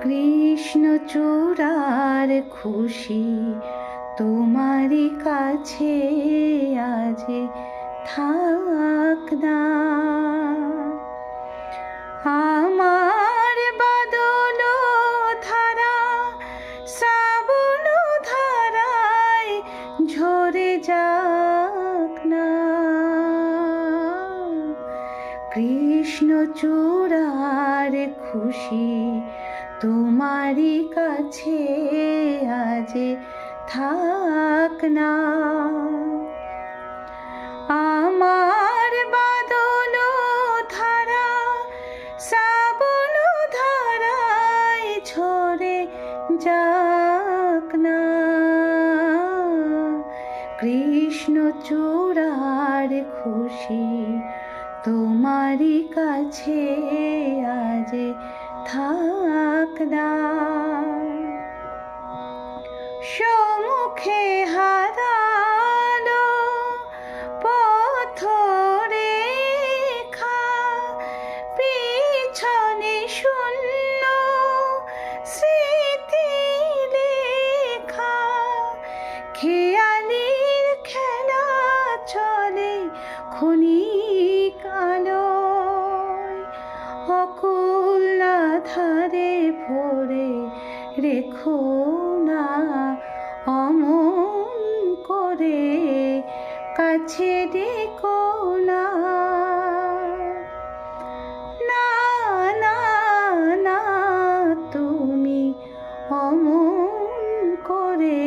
কৃষ্ণচূড়ার খুশি তোমারই কাছে আজ থাক না। আমার বাদল ধারা শ্রাবণ ধারায় ঝরে যাক না। কৃষ্ণচূড়ার খুশি তোমারই কাছে আজ থাক না। আমার বাদল ধারা শ্রাবণ ধারায় ঝরে যাক না। কৃষ্ণচূড়ার খুশি তোমারই কাছে আজ থাক না। সম্মুখে হারালো পথরেখা, পিছনে শূন্য স্মৃতি লেখা। খেয়ালির খেলা চলে ক্ষণিক আলোয়, অকুল আধারে ভরে রেখো না অমন করে, কাছে ডেকো না। না না না তুমি অমন করে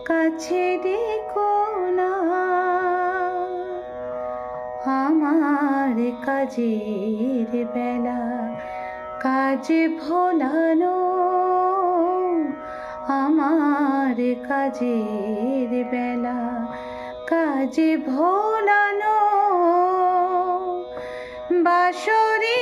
কাছে ডেকো না। আমার কাজের বেলা কাজ ভোলানো, আমার কাজের বেলা কাজ ভোলানো। বাঁশরি